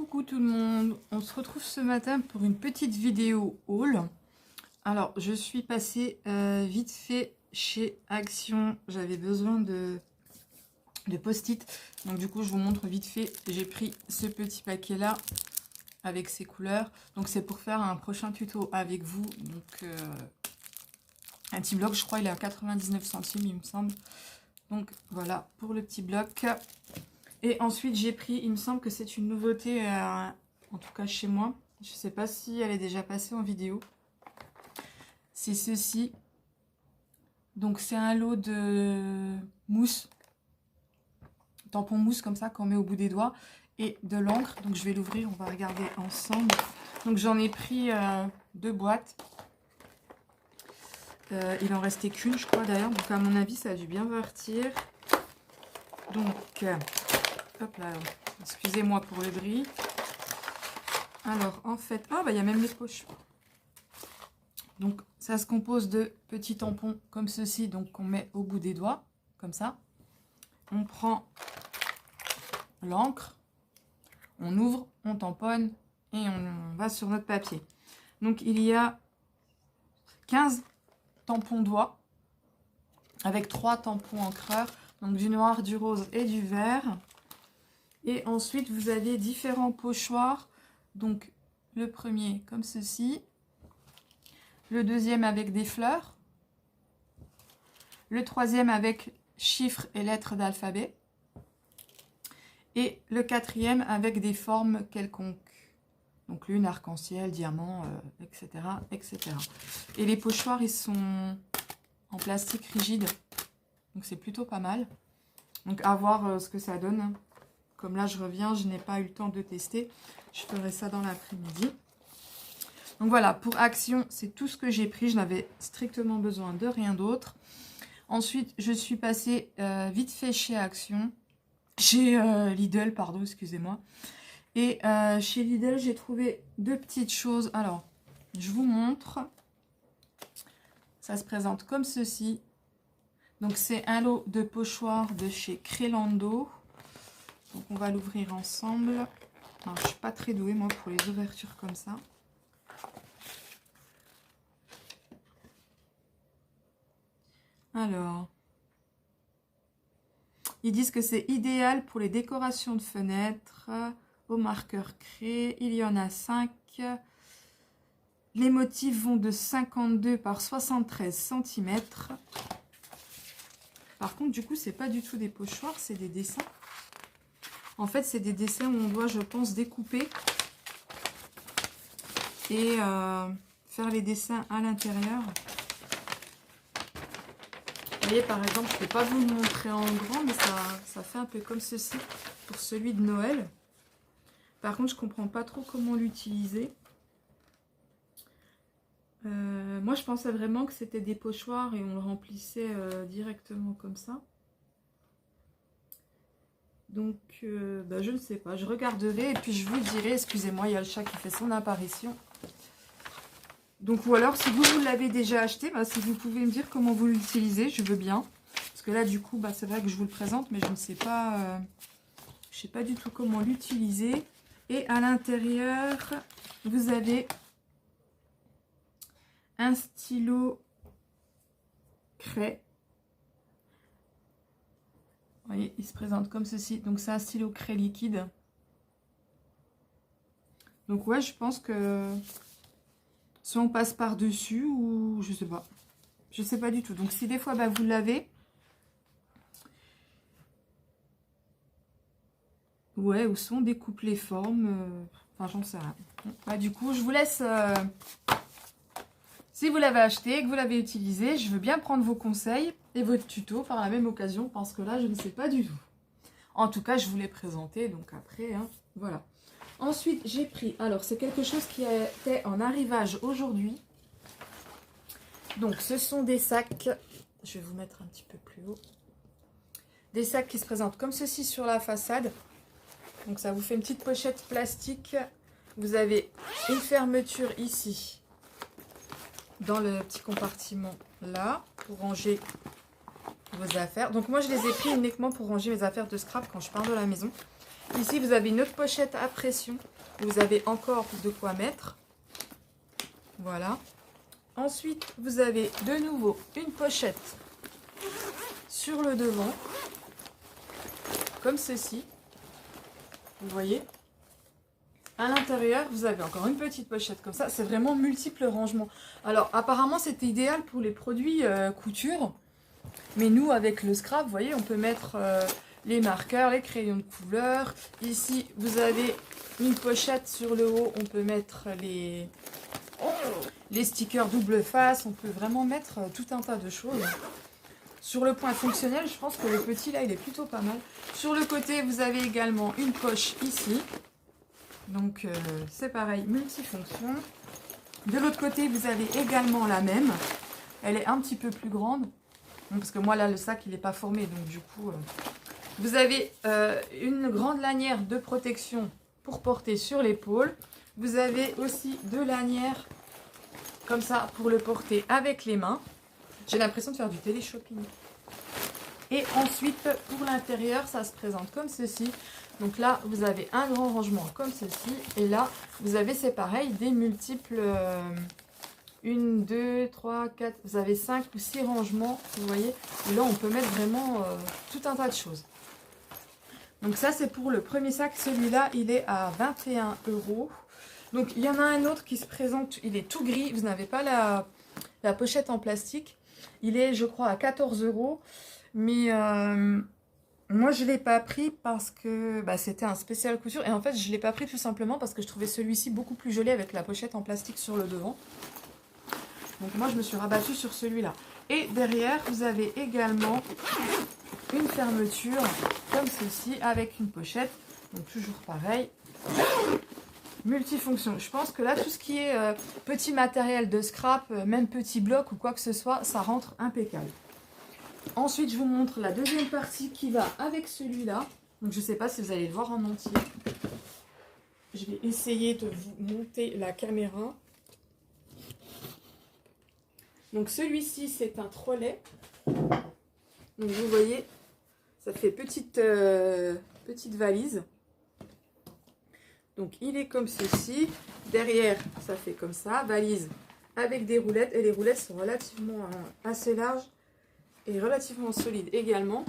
Coucou tout le monde, on se retrouve ce matin pour une petite vidéo haul. Alors je suis passée vite fait chez Action, j'avais besoin de post-it, donc du coup je vous montre vite fait. J'ai pris ce petit paquet là avec ces couleurs, donc c'est pour faire un prochain tuto avec vous. Donc un petit bloc, je crois il est à 99 centimes il me semble. Donc voilà pour le petit bloc. Et ensuite, j'ai pris, il me semble que c'est une nouveauté, en tout cas chez moi. Je ne sais pas si elle est déjà passée en vidéo. C'est ceci. Donc, c'est un lot de mousse. Tampon mousse comme ça qu'on met au bout des doigts. Et de l'encre. Donc, je vais l'ouvrir, on va regarder ensemble. Donc, j'en ai pris 2 boîtes. Il en restait qu'une, je crois d'ailleurs. Donc, à mon avis, ça a dû bien partir. Donc... hop là, excusez-moi pour le bruit. Alors, en fait, ah bah il y a même les poches. Donc, ça se compose de petits tampons comme ceci, donc qu'on met au bout des doigts, comme ça. On prend l'encre, on ouvre, on tamponne et on va sur notre papier. Donc, il y a 15 tampons doigts avec 3 tampons encreurs, donc du noir, du rose et du vert. Et ensuite, vous avez différents pochoirs. Donc, le premier comme ceci. Le deuxième avec des fleurs. Le troisième avec chiffres et lettres d'alphabet. Et le quatrième avec des formes quelconques. Donc, lune, arc-en-ciel, diamant, etc., etc. Et les pochoirs, ils sont en plastique rigide. Donc, c'est plutôt pas mal. Donc, à voir ce que ça donne. Comme là, je reviens, je n'ai pas eu le temps de tester. Je ferai ça dans l'après-midi. Donc voilà, pour Action, c'est tout ce que j'ai pris. Je n'avais strictement besoin de rien d'autre. Ensuite, je suis passée vite fait chez Action. Chez Lidl, pardon, excusez-moi. Et chez Lidl, j'ai trouvé 2 petites choses. Alors, je vous montre. Ça se présente comme ceci. Donc, c'est un lot de pochoirs de chez Crelando. Donc on va l'ouvrir ensemble. Alors, je ne suis pas très douée moi pour les ouvertures comme ça. Alors, ils disent que c'est idéal pour les décorations de fenêtres, au marqueur craie. Il y en a 5. Les motifs vont de 52 par 73 cm. Par contre, du coup, c'est pas du tout des pochoirs, c'est des dessins. En fait, c'est des dessins où on doit, je pense, découper et faire les dessins à l'intérieur. Vous voyez, par exemple, je ne peux pas vous le montrer en grand, mais ça fait un peu comme ceci pour celui de Noël. Par contre, je ne comprends pas trop comment l'utiliser. Moi, je pensais vraiment que c'était des pochoirs et on le remplissait directement comme ça. Donc, je ne sais pas. Je regarderai et puis je vous dirai. Excusez-moi, il y a le chat qui fait son apparition. Donc, ou alors, si vous l'avez déjà acheté, si vous pouvez me dire comment vous l'utilisez, je veux bien. Parce que là, du coup, c'est vrai que je vous le présente, mais je ne sais pas... je ne sais pas du tout comment l'utiliser. Et à l'intérieur, vous avez un stylo craie. Vous voyez, il se présente comme ceci. Donc, c'est un stylo craie liquide. Donc, ouais, je pense que soit on passe par-dessus ou je sais pas. Je sais pas du tout. Donc, si des fois, vous l'avez. Ouais, ou soit on découpe les formes. Enfin, j'en sais rien. Du coup, je vous laisse... si vous l'avez acheté et que vous l'avez utilisé, je veux bien prendre vos conseils et votre tuto par la même occasion, parce que là, je ne sais pas du tout. En tout cas, je vous l'ai présenté, donc après, voilà. Ensuite, j'ai pris, alors c'est quelque chose qui était en arrivage aujourd'hui. Donc, ce sont des sacs, je vais vous mettre un petit peu plus haut. Des sacs qui se présentent comme ceci sur la façade. Donc, ça vous fait une petite pochette plastique. Vous avez une fermeture ici, dans le petit compartiment là, pour ranger vos affaires. Donc moi je les ai pris uniquement pour ranger mes affaires de scrap quand je pars de la maison. Ici vous avez une autre pochette à pression Vous avez encore de quoi mettre. Voilà. Ensuite, vous avez de nouveau une pochette sur le devant, comme ceci. Vous voyez? À l'intérieur, vous avez encore une petite pochette comme ça. C'est vraiment multiples rangements. Alors, apparemment, c'était idéal pour les produits couture. Mais nous, avec le scrap, vous voyez, on peut mettre les marqueurs, les crayons de couleur. Ici, vous avez une pochette sur le haut. On peut mettre les stickers double face. On peut vraiment mettre tout un tas de choses. Sur le point fonctionnel, je pense que le petit, là, il est plutôt pas mal. Sur le côté, vous avez également une poche ici. Donc, c'est pareil, multifonction. De l'autre côté, vous avez également la même. Elle est un petit peu plus grande. Donc, parce que moi, là, le sac, il n'est pas formé. Donc, du coup, vous avez une grande lanière de protection pour porter sur l'épaule. Vous avez aussi deux lanières comme ça pour le porter avec les mains. J'ai l'impression de faire du télé-shopping. Et ensuite, pour l'intérieur, ça se présente comme ceci. Donc là, vous avez un grand rangement comme ceci. Et là, vous avez, c'est pareil, des multiples... 1, 2, 3, 4... Vous avez 5 ou 6 rangements, vous voyez. Et là, on peut mettre vraiment tout un tas de choses. Donc ça, c'est pour le premier sac. Celui-là, il est à 21 €. Donc, il y en a un autre qui se présente. Il est tout gris. Vous n'avez pas la pochette en plastique. Il est, je crois, à 14 €. Mais moi, je ne l'ai pas pris parce que c'était un spécial couture. Et en fait, je ne l'ai pas pris tout simplement parce que je trouvais celui-ci beaucoup plus joli avec la pochette en plastique sur le devant. Donc moi, je me suis rabattue sur celui-là. Et derrière, vous avez également une fermeture comme ceci avec une pochette. Donc toujours pareil. Multifonction. Je pense que là, tout ce qui est petit matériel de scrap, même petit bloc ou quoi que ce soit, ça rentre impeccable. Ensuite, je vous montre la deuxième partie qui va avec celui-là. Donc, je ne sais pas si vous allez le voir en entier. Je vais essayer de vous monter la caméra. Donc, celui-ci, c'est un trolley. Donc, vous voyez, ça fait petite valise. Donc, il est comme ceci. Derrière, ça fait comme ça. Valise avec des roulettes. Et les roulettes sont relativement assez larges. Et relativement solide également.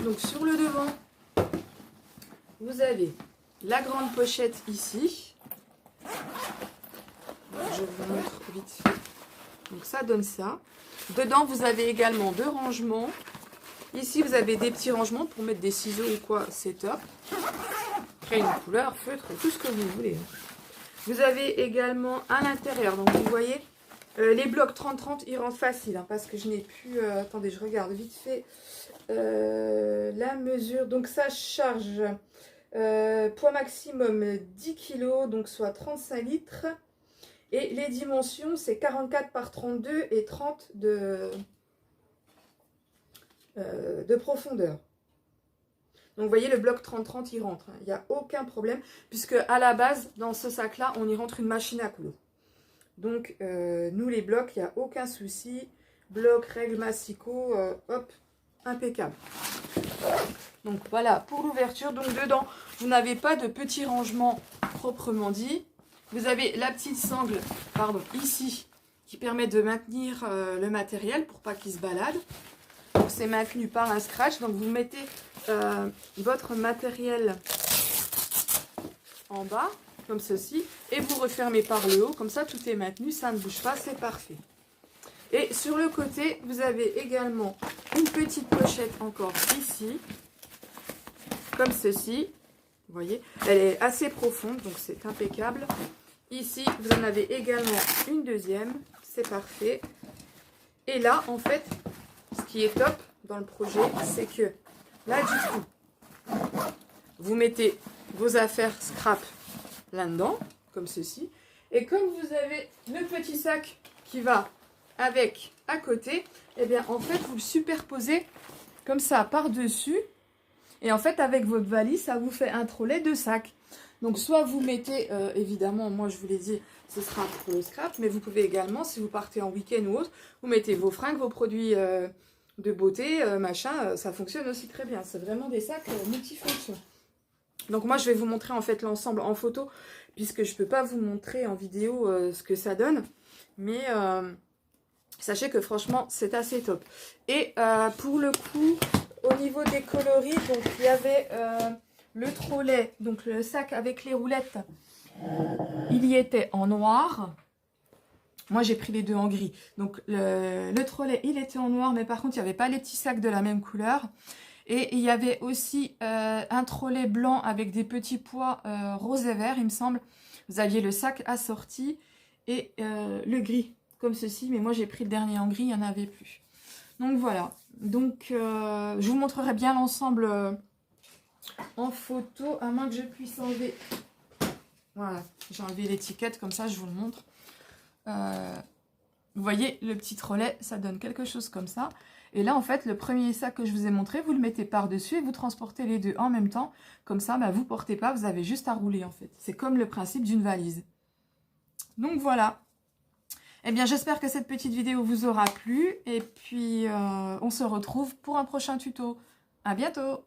Donc sur le devant, vous avez la grande pochette ici. Je vous montre vite fait. Donc ça donne ça. Dedans, vous avez également deux rangements. Ici, vous avez des petits rangements pour mettre des ciseaux ou quoi, c'est top. Crayon de couleur, feutre, tout ce que vous voulez. Vous avez également à l'intérieur, donc vous voyez... les blocs 30-30, ils rentrent facile, hein, parce que je n'ai plus... attendez, je regarde vite fait la mesure. Donc, ça charge poids maximum 10 kg, donc soit 35 litres. Et les dimensions, c'est 44 par 32 et 30 de profondeur. Donc, vous voyez, le bloc 30-30, il rentre. Hein. Il n'y a aucun problème, puisque à la base, dans ce sac-là, on y rentre une machine à coudre. Donc, nous, les blocs, il n'y a aucun souci. Blocs, règles, massicots, hop, impeccable. Donc, voilà pour l'ouverture. Donc, dedans, vous n'avez pas de petits rangements proprement dit. Vous avez la petite sangle, pardon, ici, qui permet de maintenir le matériel pour pas qu'il se balade. Donc, c'est maintenu par un scratch. Donc, vous mettez votre matériel en bas. Comme ceci, et vous refermez par le haut, comme ça tout est maintenu, ça ne bouge pas, c'est parfait. Et sur le côté, vous avez également une petite pochette encore ici, comme ceci, vous voyez, elle est assez profonde, donc c'est impeccable. Ici, vous en avez également une deuxième, c'est parfait. Et là, en fait, ce qui est top dans le projet, c'est que là, du coup, vous mettez vos affaires scrap là-dedans, comme ceci. Et comme vous avez le petit sac qui va avec à côté, et bien en fait vous le superposez comme ça par-dessus. Et en fait avec votre valise, ça vous fait un trolley de sacs. Donc soit vous mettez, évidemment, moi je vous l'ai dit, ce sera pour le scrap, mais vous pouvez également, si vous partez en week-end ou autre, vous mettez vos fringues, vos produits de beauté, machin, ça fonctionne aussi très bien. C'est vraiment des sacs multifonctions. Donc moi, je vais vous montrer en fait l'ensemble en photo, puisque je ne peux pas vous montrer en vidéo ce que ça donne. Mais sachez que franchement, c'est assez top. Et pour le coup, au niveau des coloris, donc il y avait le trolley, donc le sac avec les roulettes, il y était en noir. Moi, j'ai pris les deux en gris. Donc, le trolley, il était en noir, mais par contre, il n'y avait pas les petits sacs de la même couleur. Et il y avait aussi un trolley blanc avec des petits pois rose et vert, il me semble. Vous aviez le sac assorti et le gris, comme ceci. Mais moi, j'ai pris le dernier en gris, il n'y en avait plus. Donc, voilà. Donc, je vous montrerai bien l'ensemble en photo, à moins que je puisse enlever. Voilà, j'ai enlevé l'étiquette, comme ça, je vous le montre. Vous voyez, le petit trolley, ça donne quelque chose comme ça. Et là, en fait, le premier sac que je vous ai montré, vous le mettez par-dessus et vous transportez les deux en même temps. Comme ça, bah, vous ne portez pas, vous avez juste à rouler, en fait. C'est comme le principe d'une valise. Donc, voilà. Eh bien, j'espère que cette petite vidéo vous aura plu. Et puis, on se retrouve pour un prochain tuto. À bientôt!